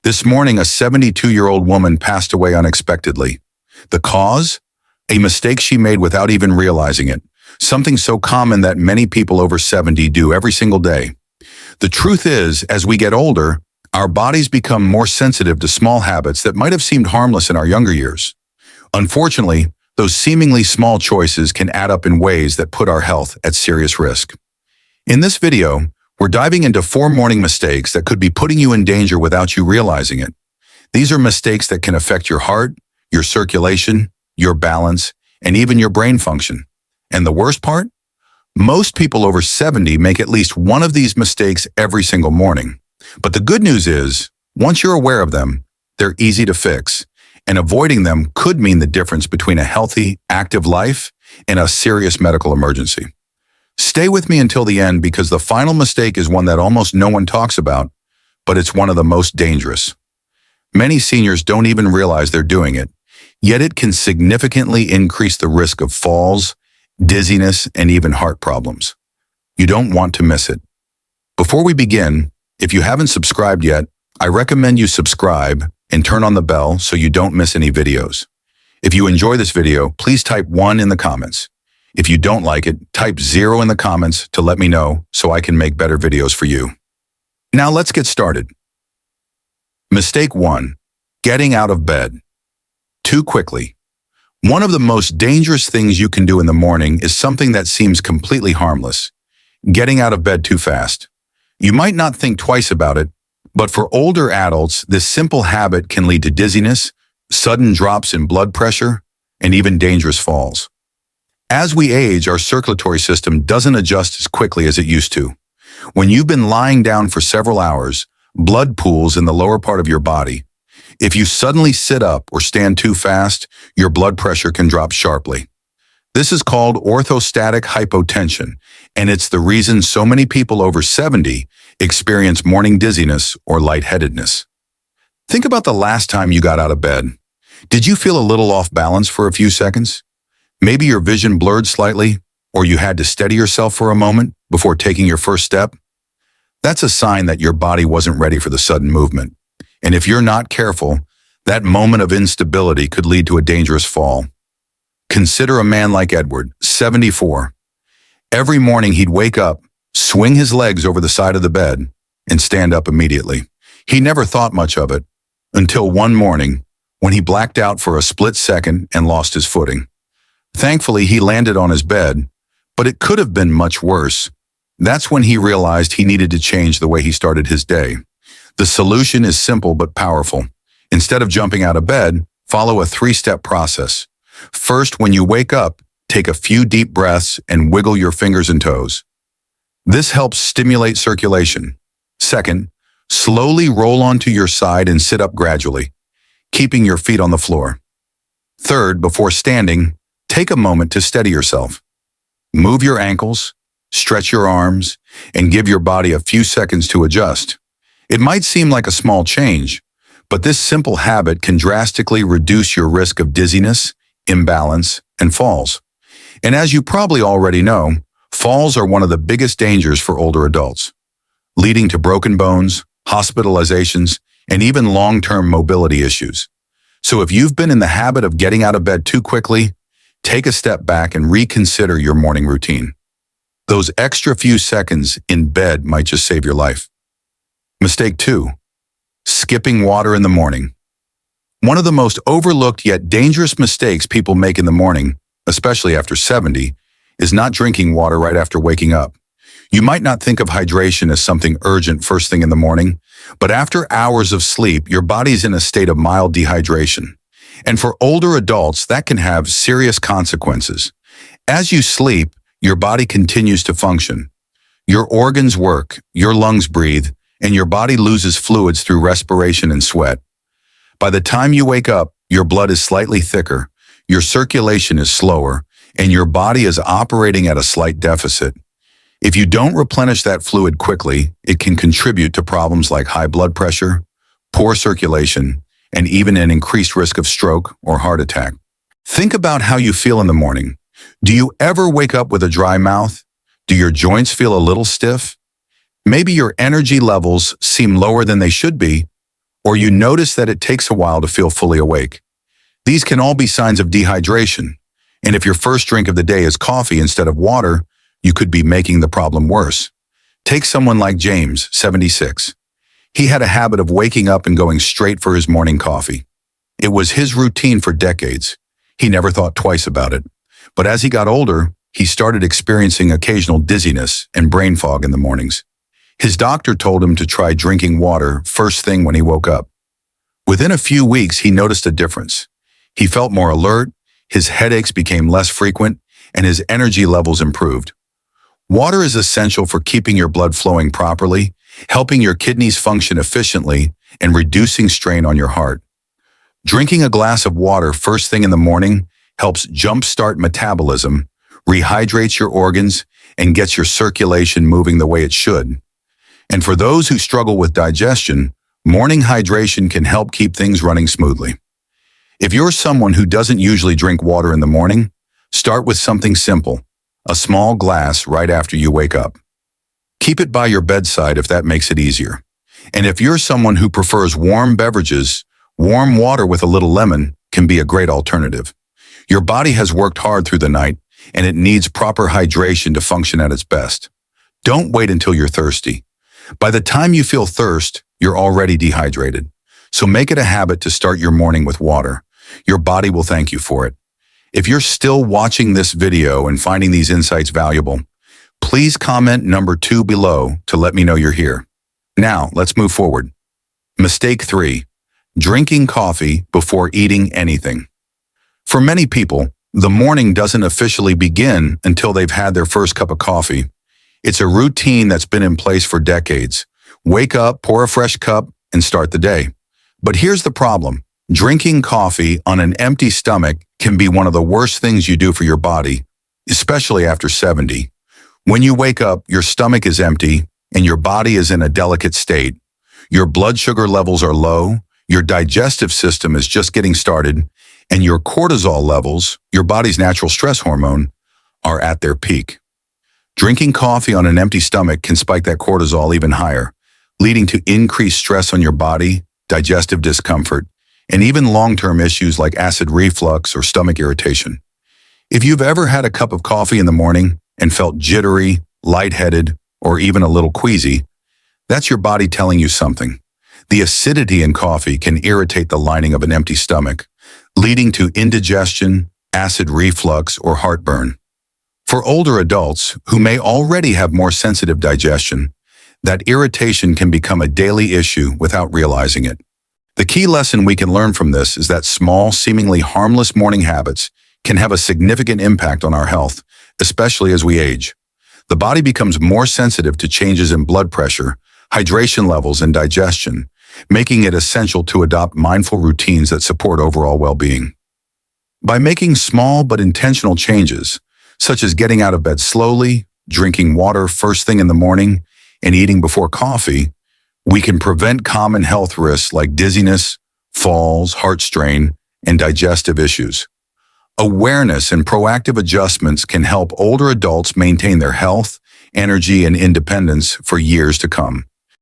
This morning, a 72-year-old woman passed away unexpectedly. The cause? A mistake she made without even realizing it. Something so common that many people over 70 do every single day. The truth is, as we get older, our bodies become more sensitive to small habits that might have seemed harmless in our younger years. Unfortunately, those seemingly small choices can add up in ways that put our health at serious risk. In this video, we're diving into 4 morning mistakes that could be putting you in danger without you realizing it. These are mistakes that can affect your heart, your circulation, your balance, and even your brain function. And the worst part? Most people over 70 make at least one of these mistakes every single morning. But the good news is, once you're aware of them, they're easy to fix, and avoiding them could mean the difference between a healthy, active life and a serious medical emergency. Stay with me until the end because the final mistake is one that almost no one talks about, but it's one of the most dangerous. Many seniors don't even realize they're doing it, yet it can significantly increase the risk of falls, dizziness, and even heart problems. You don't want to miss it. Before we begin, if you haven't subscribed yet, I recommend you subscribe and turn on the bell so you don't miss any videos. If you enjoy this video, please type 1 in the comments. If you don't like it, type 0 in the comments to let me know so I can make better videos for you. Now let's get started. Mistake 1. Getting out of bed too quickly. One of the most dangerous things you can do in the morning is something that seems completely harmless. Getting out of bed too fast. You might not think twice about it, but for older adults, this simple habit can lead to dizziness, sudden drops in blood pressure, and even dangerous falls. As we age, our circulatory system doesn't adjust as quickly as it used to. When you've been lying down for several hours, blood pools in the lower part of your body. If you suddenly sit up or stand too fast, your blood pressure can drop sharply. This is called orthostatic hypotension, and it's the reason so many people over 70 experience morning dizziness or lightheadedness. Think about the last time you got out of bed. Did you feel a little off balance for a few seconds? Maybe your vision blurred slightly, or you had to steady yourself for a moment before taking your first step. That's a sign that your body wasn't ready for the sudden movement. And if you're not careful, that moment of instability could lead to a dangerous fall. Consider a man like Edward, 74. Every morning he'd wake up, swing his legs over the side of the bed, and stand up immediately. He never thought much of it, until one morning when he blacked out for a split second and lost his footing. Thankfully, he landed on his bed, but it could have been much worse. That's when he realized he needed to change the way he started his day. The solution is simple but powerful. Instead of jumping out of bed, follow a 3-step process. First, when you wake up, take a few deep breaths and wiggle your fingers and toes. This helps stimulate circulation. Second, slowly roll onto your side and sit up gradually, keeping your feet on the floor. Third, before standing, take a moment to steady yourself. Move your ankles, stretch your arms, and give your body a few seconds to adjust. It might seem like a small change, but this simple habit can drastically reduce your risk of dizziness, imbalance, and falls. And as you probably already know, falls are one of the biggest dangers for older adults, leading to broken bones, hospitalizations, and even long-term mobility issues. So if you've been in the habit of getting out of bed too quickly, take a step back and reconsider your morning routine. Those extra few seconds in bed might just save your life. Mistake 2. Skipping water in the morning. One of the most overlooked yet dangerous mistakes people make in the morning, especially after 70, is not drinking water right after waking up. You might not think of hydration as something urgent first thing in the morning, but after hours of sleep, your body's in a state of mild dehydration. And for older adults, that can have serious consequences. As you sleep, your body continues to function. Your organs work, your lungs breathe, and your body loses fluids through respiration and sweat. By the time you wake up, your blood is slightly thicker, your circulation is slower, and your body is operating at a slight deficit. If you don't replenish that fluid quickly, it can contribute to problems like high blood pressure, poor circulation, and even an increased risk of stroke or heart attack. Think about how you feel in the morning. Do you ever wake up with a dry mouth? Do your joints feel a little stiff? Maybe your energy levels seem lower than they should be, or you notice that it takes a while to feel fully awake. These can all be signs of dehydration, and if your first drink of the day is coffee instead of water, you could be making the problem worse. Take someone like James, 76. He had a habit of waking up and going straight for his morning coffee. It was his routine for decades. He never thought twice about it. But as he got older, he started experiencing occasional dizziness and brain fog in the mornings. His doctor told him to try drinking water first thing when he woke up. Within a few weeks, he noticed a difference. He felt more alert, his headaches became less frequent, and his energy levels improved. Water is essential for keeping your blood flowing properly, helping your kidneys function efficiently, and reducing strain on your heart. Drinking a glass of water first thing in the morning helps jumpstart metabolism, rehydrates your organs, and gets your circulation moving the way it should. And for those who struggle with digestion, morning hydration can help keep things running smoothly. If you're someone who doesn't usually drink water in the morning, start with something simple, a small glass right after you wake up. Keep it by your bedside if that makes it easier. And if you're someone who prefers warm beverages, warm water with a little lemon can be a great alternative. Your body has worked hard through the night, and it needs proper hydration to function at its best. Don't wait until you're thirsty. By the time you feel thirst, you're already dehydrated. So make it a habit to start your morning with water. Your body will thank you for it. If you're still watching this video and finding these insights valuable, please comment number 2 below to let me know you're here. Now, let's move forward. Mistake 3. Drinking coffee before eating anything. For many people, the morning doesn't officially begin until they've had their first cup of coffee. It's a routine that's been in place for decades. Wake up, pour a fresh cup, and start the day. But here's the problem. Drinking coffee on an empty stomach can be one of the worst things you do for your body, especially after 70. When you wake up, your stomach is empty and your body is in a delicate state. Your blood sugar levels are low, your digestive system is just getting started, and your cortisol levels, your body's natural stress hormone, are at their peak. Drinking coffee on an empty stomach can spike that cortisol even higher, leading to increased stress on your body, digestive discomfort, and even long-term issues like acid reflux or stomach irritation. If you've ever had a cup of coffee in the morning and felt jittery, lightheaded, or even a little queasy, that's your body telling you something. The acidity in coffee can irritate the lining of an empty stomach, leading to indigestion, acid reflux, or heartburn. For older adults who may already have more sensitive digestion, that irritation can become a daily issue without realizing it. The key lesson we can learn from this is that small, seemingly harmless morning habits can have a significant impact on our health, especially as we age. The body becomes more sensitive to changes in blood pressure, hydration levels, and digestion, making it essential to adopt mindful routines that support overall well-being. By making small but intentional changes, such as getting out of bed slowly, drinking water first thing in the morning, and eating before coffee, we can prevent common health risks like dizziness, falls, heart strain, and digestive issues. Awareness and proactive adjustments can help older adults maintain their health, energy, and independence for years to come.